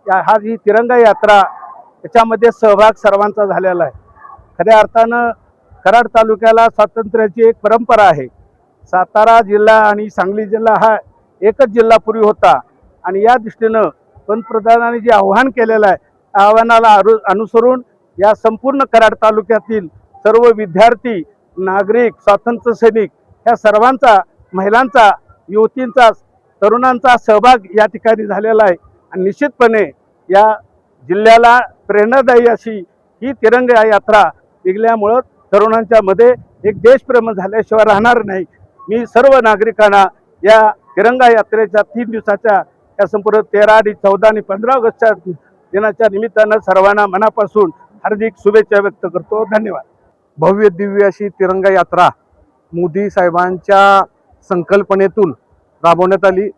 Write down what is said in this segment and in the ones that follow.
हा जी तिरंगा यात्रा याच्यामध्ये सहभाग सर्वांचा झालेला आहे। खऱ्या अर्थानं कराड तालुक्याला स्वातंत्र्याची एक परंपरा आहे। सातारा जिल्हा आणि सांगली जिल्हा हा एकच जिल्हा पूर्वी होता आणि या दृष्टीनं पंतप्रधानांनी जे आव्हान केलेलं आहे त्या आव्हानाला अनुसरून या संपूर्ण कराड तालुक्यातील सर्व विद्यार्थी, नागरिक, स्वातंत्र्य सैनिक ह्या सर्वांचा, महिलांचा, युवतींचा, तरुणांचा सहभाग या ठिकाणी झालेला आहे आणि निश्चितपणे या जिल्ह्याला प्रेरणादायी अशी ही तिरंगा यात्रा निघाल्यामुळं तरुणांच्या मध्ये एक देशप्रेम झाल्याशिवाय राहणार नाही। मी सर्व नागरिकांना या तिरंगा यात्रेच्या 3 दिवसाच्या या संपूर्ण 13, 14 आणि 15 ऑगस्टच्या दिनाच्या निमित्तानं सर्वांना मनापासून हार्दिक शुभेच्छा व्यक्त करतो। धन्यवाद। भव्य दिव्य अशी तिरंगा यात्रा मोदी साहेबांच्या संकल्पनेतून राबवण्यात आली।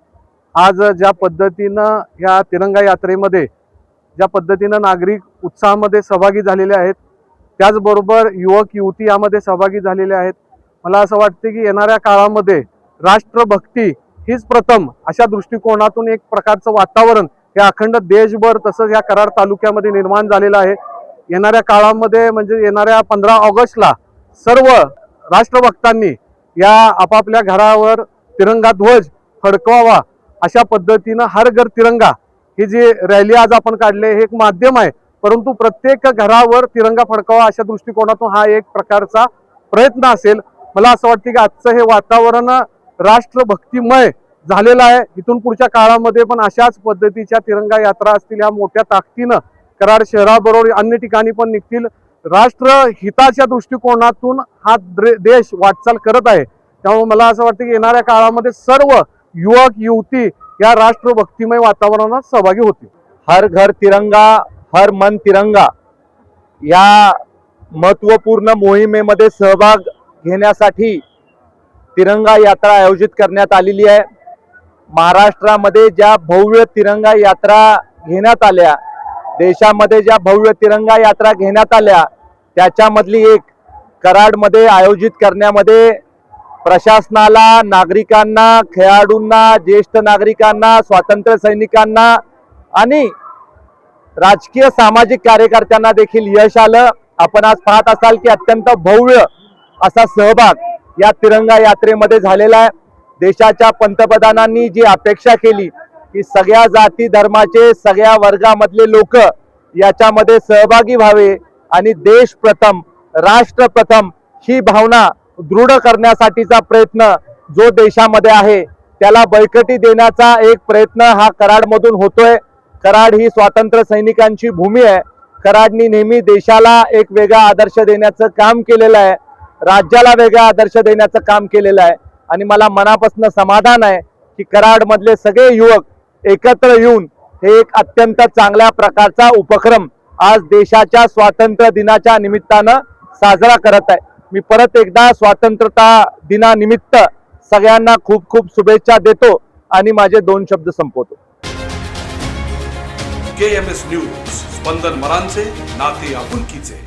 आज ज्या पद्धतीनं या तिरंगा यात्रेमध्ये ज्या पद्धतीनं नागरिक उत्साहामध्ये सहभागी झालेले आहेत, त्याचबरोबर युवक युवती यामध्ये सहभागी झालेले आहेत। मला असं वाटते की येणाऱ्या काळामध्ये राष्ट्रभक्ती हीच प्रथम अशा दृष्टिकोनातून एक प्रकारचं वातावरण हे अखंड देशभर तसंच या कराड तालुक्यामध्ये निर्माण झालेलं आहे। येणाऱ्या काळामध्ये म्हणजे येणाऱ्या 15 ऑगस्टला सर्व राष्ट्रभक्तांनी या आपापल्या घरावर तिरंगा ध्वज फडकवावा अशा पद्धतीनं हर घर तिरंगा ही जी रॅली आज आपण काढले हे एक माध्यम आहे, परंतु प्रत्येक घरावर तिरंगा फडकावा अशा दृष्टिकोनातून हा एक प्रकारचा प्रयत्न असेल। मला असं वाटतं की आजचं हे वातावरण राष्ट्रभक्तिमय झालेलं आहे। इथून पुढच्या काळामध्ये पण अशाच पद्धतीच्या तिरंगा यात्रा असतील, या मोठ्या ताकदीनं कराड शहराबरोबर अन्य ठिकाणी पण निघतील। राष्ट्रहिताच्या दृष्टिकोनातून हा देश वाटचाल करत आहे, त्यामुळे मला असं वाटतं की येणाऱ्या काळामध्ये सर्व युवक युवती या राष्ट्रभक्तिमय वातावरणात सहभागी होतील। हर घर तिरंगा हर मन तिरंगा या महत्त्वपूर्ण मोहिमेमध्ये सहभाग घेण्यासाठी तिरंगा यात्रा आयोजित करण्यात आलेली आहे। महाराष्ट्रामध्ये ज्या भव्य तिरंगा यात्रा घेण्यात आल्या, देशामध्ये ज्या भव्य तिरंगा यात्रा घेण्यात आल्या त्याच्यामधली एक कराडमध्ये आयोजित करण्यामध्ये प्रशासनाला, नागरिकांना, खेळाडूंना, ज्येष्ठ नागरिकांना, स्वातंत्र्य सैनिकांना आणि राजकीय सामाजिक कार्यकर्त्यांना देखील यश आलं। आपण आज पाहत असाल की अत्यंत भव्य असा सहभाग या तिरंगा यात्रेमध्ये झालेला आहे। देशाच्या पंतप्रधानांनी जी अपेक्षा केली की सगळ्या जाती धर्माचे, सगळ्या वर्गामधले लोक याच्यामध्ये सहभागी व्हावे आणि देश प्रथम, राष्ट्र प्रथम ही भावना दृढ करण्यासाठीचा प्रयत्न जो देशामध्ये आहे त्याला बळकटी देण्याचा एक प्रयत्न हा कराडमधून होतोय। कराड ही स्वातंत्र्य सैनिकांची भूमी आहे। कराडनी नेहमी देशाला एक वेगळा आदर्श देण्याचं काम केलेलं आहे, राज्याला वेगळा आदर्श देण्याचं काम केलेलं आहे आणि मला मनापासून समाधान आहे की कराडमधले सगळे युवक एकत्र येऊन हे एक अत्यंत चांगल्या प्रकारचा उपक्रम आज देशाच्या स्वातंत्र्य दिनाच्या निमित्तानं साजरा करत आहे। मी परत एकदा स्वातंत्र्यता दिनानिमित्त सगळ्यांना खूप खूप शुभेच्छा देतो आणि माझे 2 शब्द संपवतो। KMS न्यूज, स्पंदन मरांचे, नाते आपुलकीचे।